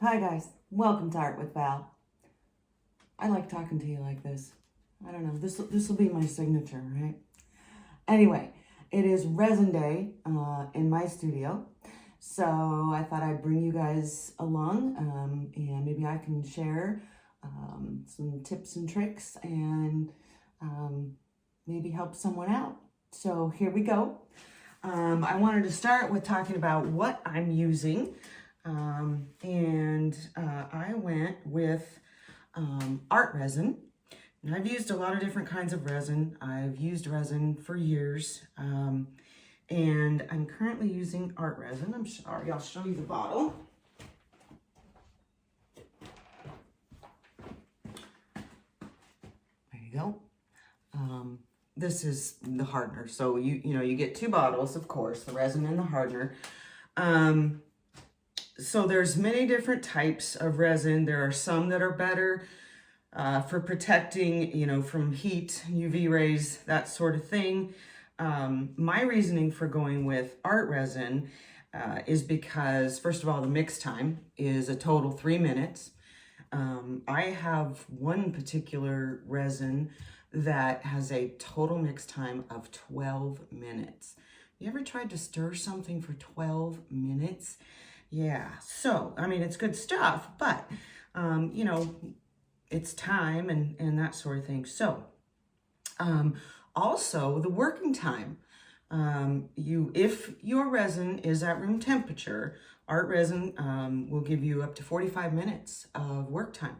Hi guys, welcome to Art with Val. I like talking to you like this. I don't know, this will be my signature, right? Anyway, it is resin day in my studio, so I thought I'd bring you guys along and maybe I can share some tips and tricks and maybe help someone out. So here we go. I wanted to start with talking about what I'm using. I went with art resin. And I've used a lot of different kinds of resin. I've used resin for years. And I'm currently using art resin. I'm sorry, I'll show you the bottle. There you go. This is the hardener. So you get two bottles, of course, the resin and the hardener. So there's many different types of resin. There are some that are better for protecting, from heat, UV rays, that sort of thing. My reasoning for going with art resin is because, first of all, the mix time is a total 3 minutes. I have one particular resin that has a total mix time of 12 minutes. You ever tried to stir something for 12 minutes? Yeah, so, I mean, it's good stuff, but, it's time and that sort of thing. So, also the working time. If your resin is at room temperature, art resin will give you up to 45 minutes of work time.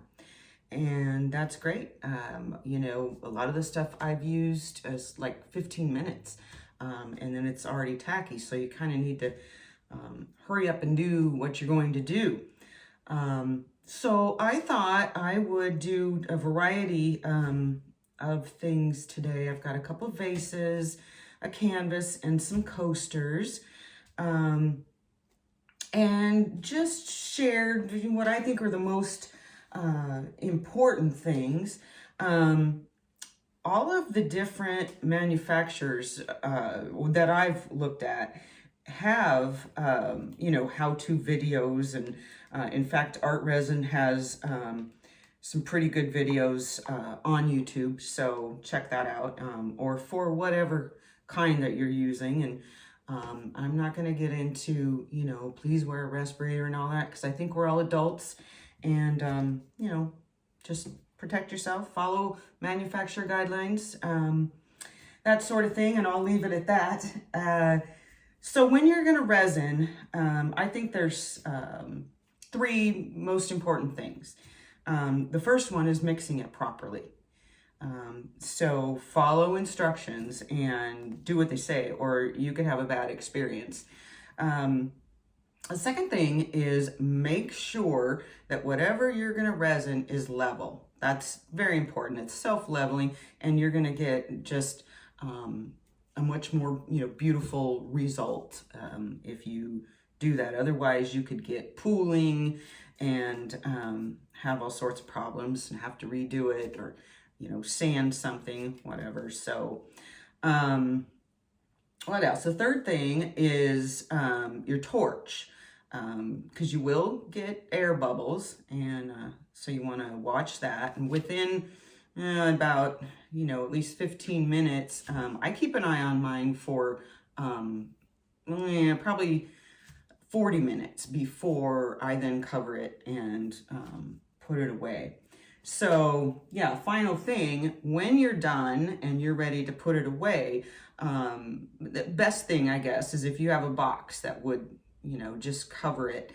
And that's great. A lot of the stuff I've used is like 15 minutes, and then it's already tacky. So you kind of need to hurry up and do what you're going to do. So I thought I would do a variety of things today. I've got a couple of vases, a canvas, and some coasters. And just shared what I think are the most important things. All of the different manufacturers that I've looked at have, how-to videos. And in fact, Art Resin has some pretty good videos on YouTube. So check that out, or for whatever kind that you're using. And I'm not going to get into, please wear a respirator and all that, because I think we're all adults. And, just protect yourself, follow manufacturer guidelines, that sort of thing. And I'll leave it at that. So when you're going to resin, I think there's three most important things. The first one is mixing it properly. So follow instructions and do what they say, or you could have a bad experience. The second thing is make sure that whatever you're going to resin is level. That's very important. It's self-leveling, and you're going to get just a much more beautiful result if you do that. Otherwise, you could get pooling and have all sorts of problems and have to redo it, or sand something, whatever. So what else? The third thing is your torch, because you will get air bubbles, and so you want to watch that. And within about at least 15 minutes, I keep an eye on mine for probably 40 minutes before I then cover it and put it away. So yeah, final thing, when you're done and you're ready to put it away, the best thing, I guess, is if you have a box that would, just cover it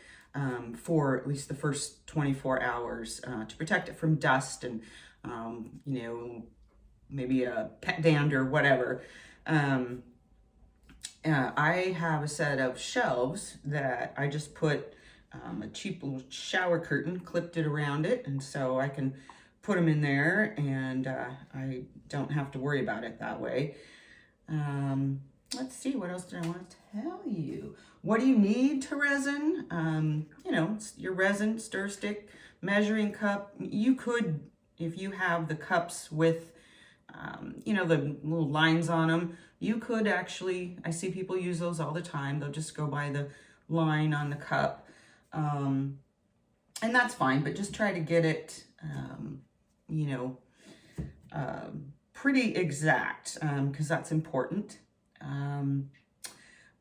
for at least the first 24 hours to protect it from dust and, maybe a pet dander, whatever. I have a set of shelves that I just put a cheap little shower curtain, clipped it around it, and so I can put them in there, and I don't have to worry about it that way. Let's see, what else did I want to tell you? What do you need to resin? Your resin, stir stick, measuring cup. You could, if you have the cups with, the little lines on them, you could actually, I see people use those all the time. They'll just go by the line on the cup. And that's fine, but just try to get it, you know, pretty exact, because that's important.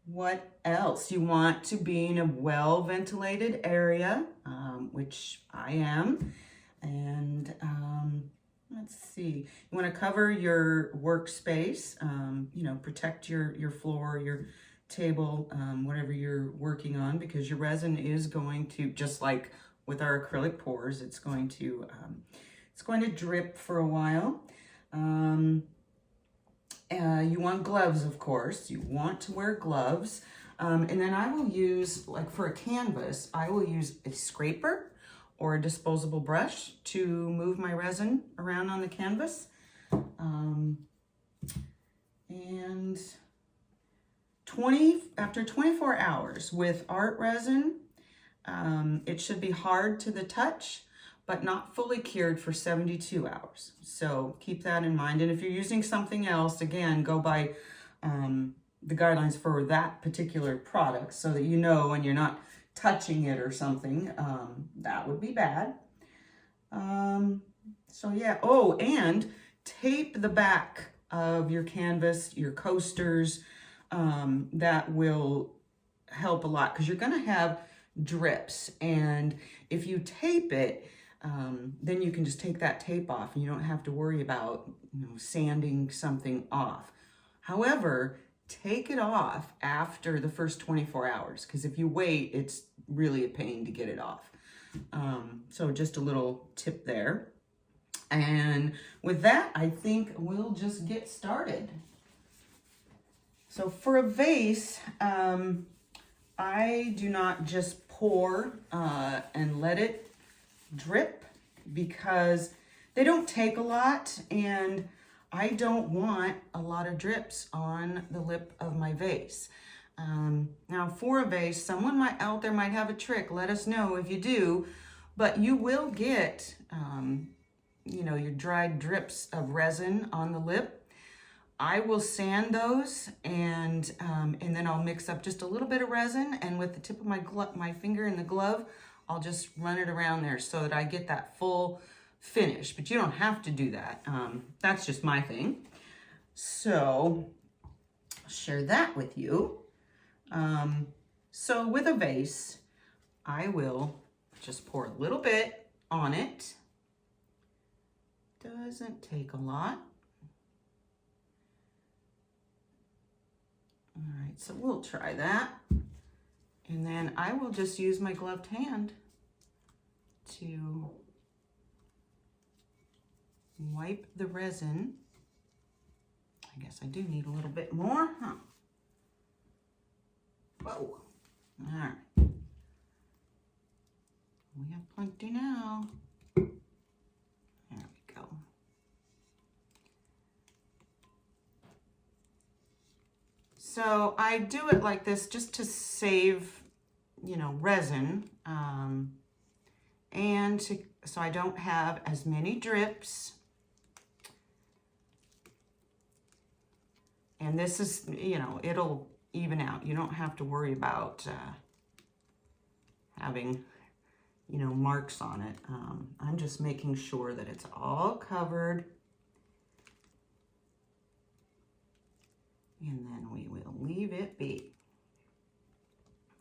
What else? You want to be in a well-ventilated area, which I am. And let's see, you want to cover your workspace, you know, protect your floor, your table, whatever you're working on, because your resin is going to, just like with our acrylic pours, it's going to drip for a while. You want gloves, of course. You want to wear gloves. And then I will use, like for a canvas, I will use a scraper or a disposable brush to move my resin around on the canvas. And after 24 hours with art resin, it should be hard to the touch, but not fully cured for 72 hours. So keep that in mind. And if you're using something else, again, go by the guidelines for that particular product so that you know when you're not touching it or something. That would be bad. So yeah, oh, and tape the back of your canvas, your coasters. That will help a lot because you're gonna have drips. And if you tape it, then you can just take that tape off and you don't have to worry about, you know, sanding something off. However, take it off after the first 24 hours because if you wait, it's really a pain to get it off. So just a little tip there. And with that, I think we'll just get started. So for a vase, I do not just pour and let it drip because they don't take a lot and I don't want a lot of drips on the lip of my vase. Now for a vase, someone out there might have a trick. Let us know if you do, but you will get, you know, your dried drips of resin on the lip. I will sand those and then I'll mix up just a little bit of resin and with the tip of my finger in the glove, I'll just run it around there so that I get that full finish, but you don't have to do that. That's just my thing. So I'll share that with you. So with a vase, I will just pour a little bit on it. Doesn't take a lot. All right, so we'll try that. And then I will just use my gloved hand to wipe the resin. I guess I do need a little bit more, huh? Whoa, all right. We have plenty now. There we go. So I do it like this just to save, you know, resin, and so I don't have as many drips. And this is, you know, it'll even out. You don't have to worry about having, you know, marks on it. I'm just making sure that it's all covered. And then we will leave it be.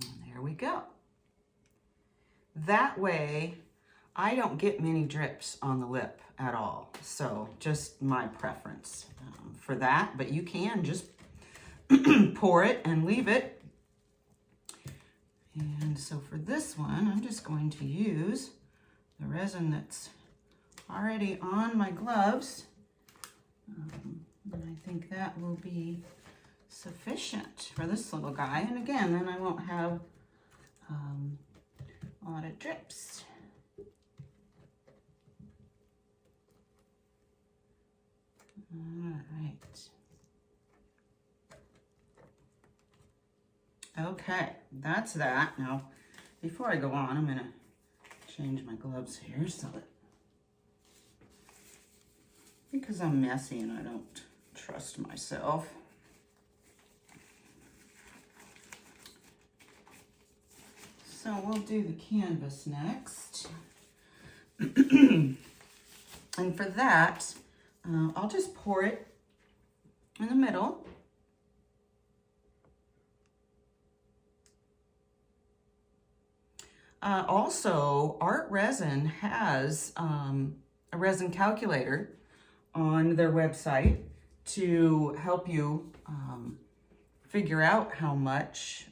And there we go. That way, I don't get many drips on the lip at all. So just my preference for that. But you can just pour it and leave it. And so for this one, I'm just going to use the resin that's already on my gloves. And I think that will be sufficient for this little guy. And again, then I won't have a lot of drips. All right. Okay, that's that. Now, before I go on, I'm gonna change my gloves here so that, because I'm messy and I don't trust myself. So we'll do the canvas next. And for that, I'll just pour it in the middle. Also, Art Resin has a resin calculator on their website to help you figure out how much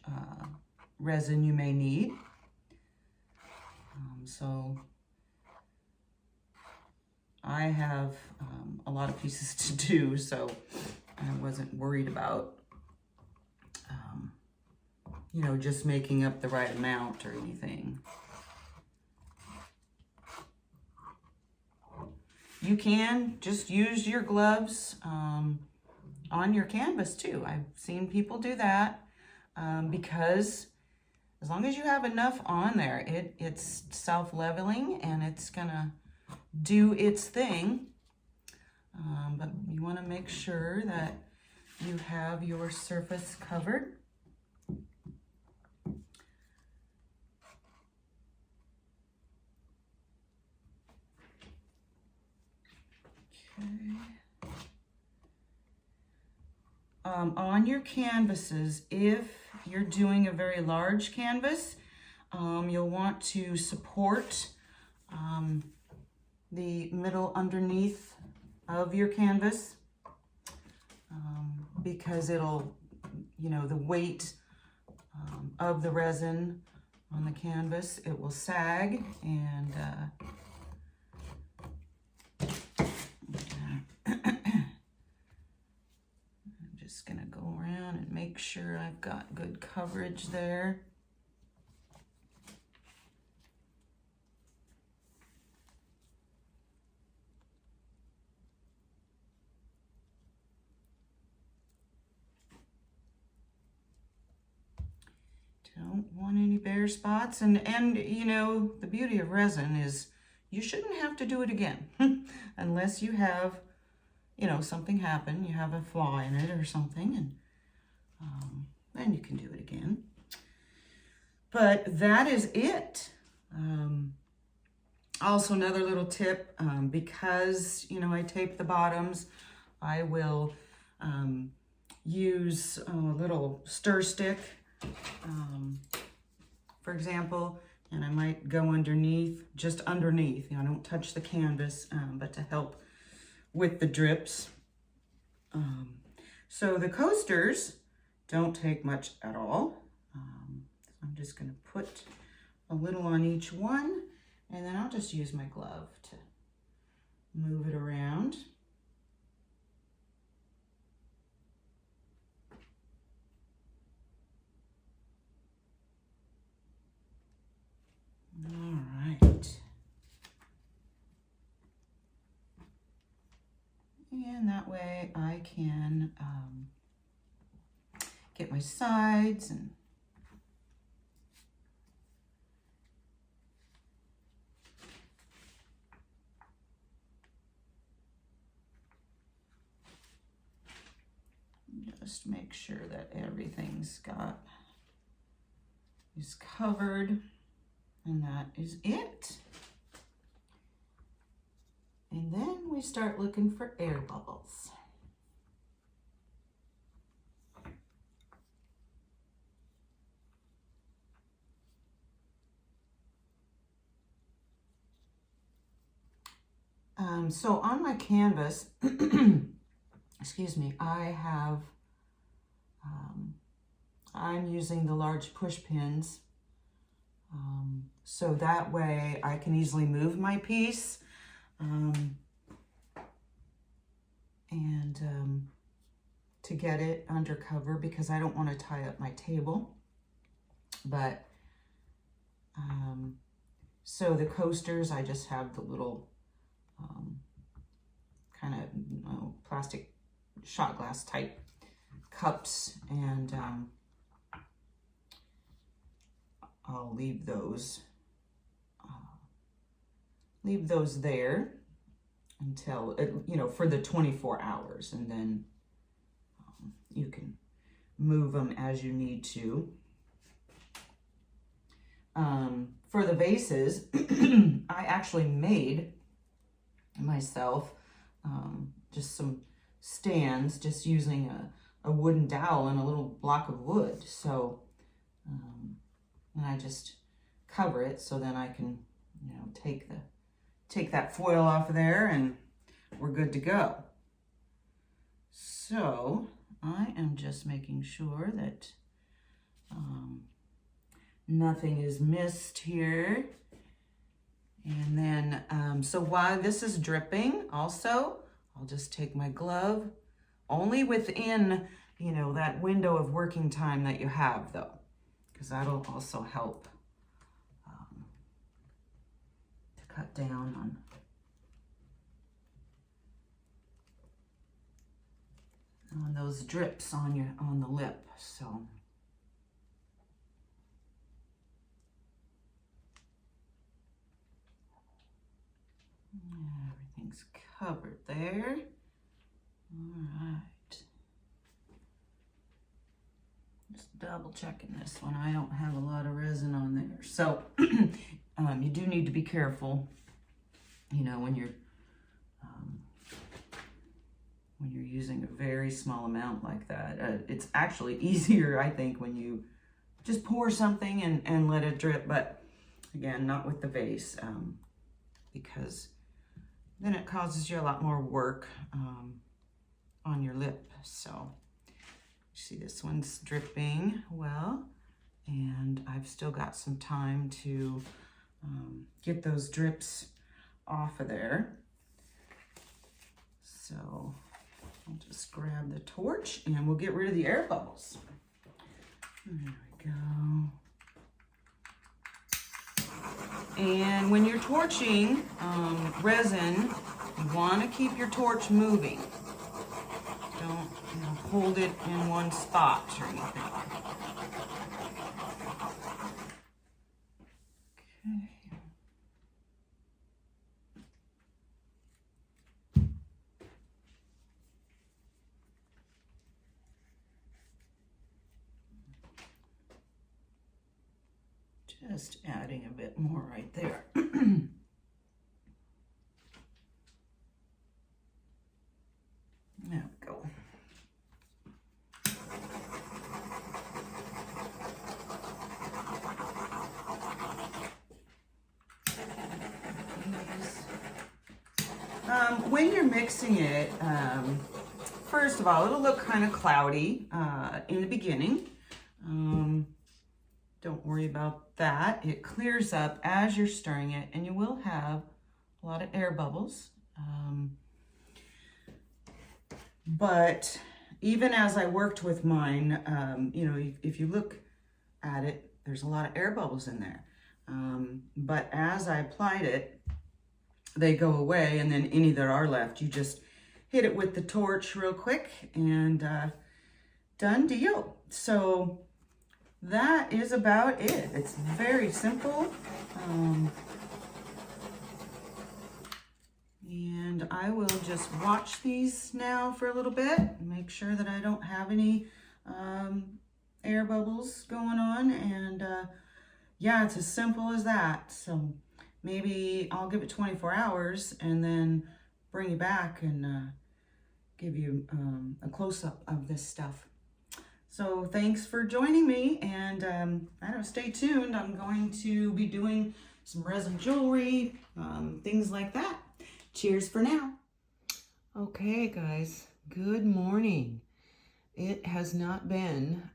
resin you may need. So I have a lot of pieces to do, so I wasn't worried about you know, just making up the right amount or anything. You can just use your gloves on your canvas too. I've seen people do that because as long as you have enough on there, it's self-leveling and it's gonna do its thing. But you wanna make sure that you have your surface covered. On your canvases, if you're doing a very large canvas, you'll want to support the middle underneath of your canvas because it'll, you know, the weight of the resin on the canvas, it will sag and gonna go around and make sure I've got good coverage there. Don't want any bare spots, and you know, the beauty of resin is you shouldn't have to do it again unless you have, you know, something happen, you have a flaw in it or something, and then you can do it again. But that is it. Also, another little tip, because, you know, I tape the bottoms, I will use a little stir stick, for example, and I might go underneath, just underneath. You know, I don't touch the canvas, but to help with the drips. So the coasters don't take much at all. So I'm just gonna put a little on each one, and then I'll just use my glove to move it around. All right. And that way I can get my sides and just make sure that everything's is covered, and that is it. And then we start looking for air bubbles. So on my canvas, excuse me, I have, I'm using the large push pins. So that way I can easily move my piece. To get it under cover, because I don't want to tie up my table. But so the coasters, I just have the little kind of plastic shot glass type cups, and I'll leave those there until it, you know, for the 24 hours, and then you can move them as you need to. for the vases, I actually made myself just some stands, just using a wooden dowel and a little block of wood. So, and I just cover it so then I can, you know, take that foil off of there and we're good to go. So I am just making sure that nothing is missed here. And then, so while this is dripping also, I'll just take my glove, only within, you know, that window of working time that you have though, because that'll also help to cut down on those drips on the lip. So everything's covered there. All right. Just double checking this one. I don't have a lot of resin on there. So you do need to be careful, you know, when you're using a very small amount like that. It's actually easier, I think, when you just pour something and let it drip, but again, not with the vase, because then it causes you a lot more work on your lip. So see, this one's dripping well, and I've still got some time to get those drips off of there. So I'll just grab the torch and we'll get rid of the air bubbles. There we go. And when you're torching resin, you want to keep your torch moving. Don't, you know, hold it in one spot or anything. Okay. Just adding a bit more right there. There we go. When you're mixing it, first of all, it'll look kind of cloudy in the beginning. Don't worry about that. It clears up as you're stirring it, and you will have a lot of air bubbles. But even as I worked with mine, you know, if you look at it, there's a lot of air bubbles in there. But as I applied it, they go away, and then any that are left, you just hit it with the torch real quick, and done deal. So that is about it. It's very simple. And I will just watch these now for a little bit and make sure that I don't have any air bubbles going on. And yeah, it's as simple as that. So maybe I'll give it 24 hours and then bring you back and give you a close-up of this stuff. So thanks for joining me, and I don't know, stay tuned. I'm going to be doing some resin jewelry, things like that. Cheers for now. Okay, guys, good morning. It has not been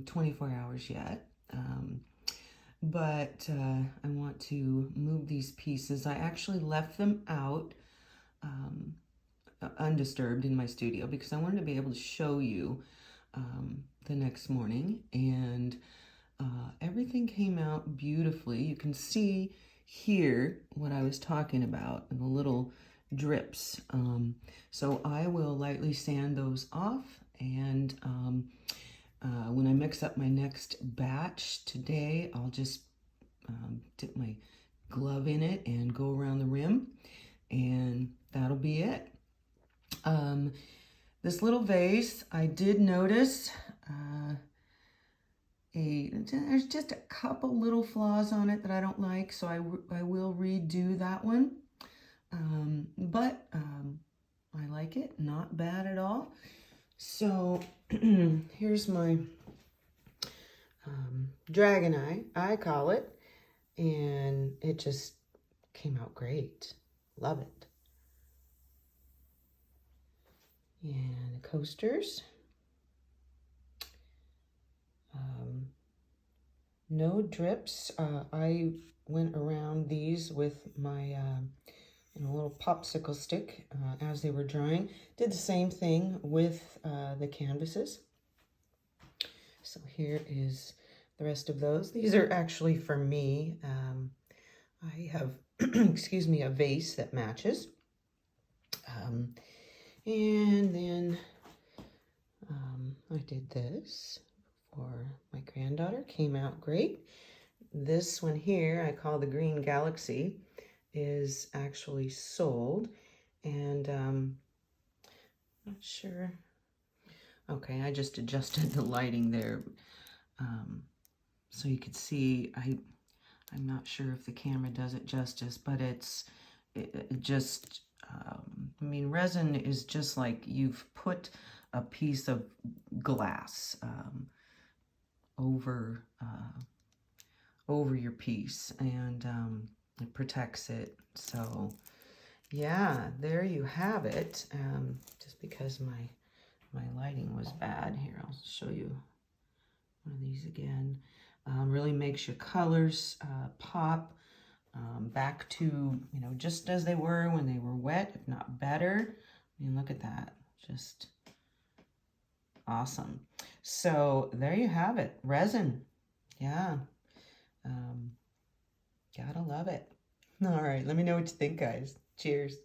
24 hours yet, but I want to move these pieces. I actually left them out undisturbed in my studio because I wanted to be able to show you the next morning, and everything came out beautifully. You can see here what I was talking about, the little drips. So I will lightly sand those off, and when I mix up my next batch today, I'll just dip my glove in it and go around the rim, and that'll be it. This little vase, I did notice there's just a couple little flaws on it that I don't like, so I will redo that one. But I like it, not bad at all. So here's my dragon eye, I call it, and it just came out great. Love it. And the coasters. No drips. I went around these with my little popsicle stick as they were drying. Did the same thing with the canvases. So here is the rest of those. These are actually for me. I have, excuse me, a vase that matches. And then I did this for my granddaughter. Came out great. This one here, I call the Green Galaxy, is actually sold. And not sure. Okay, I just adjusted the lighting there so you could see. I'm not sure if the camera does it justice, but it just, I mean, resin is just like you've put a piece of glass over your piece, and it protects it. So yeah, there you have it. Just because my lighting was bad, here I'll show you one of these again. Really makes your colors pop back to, you know, just as they were when they were wet, if not better. I mean, look at that, just awesome. So there you have it, resin. Yeah, gotta love it. All right, let me know what you think, guys. Cheers.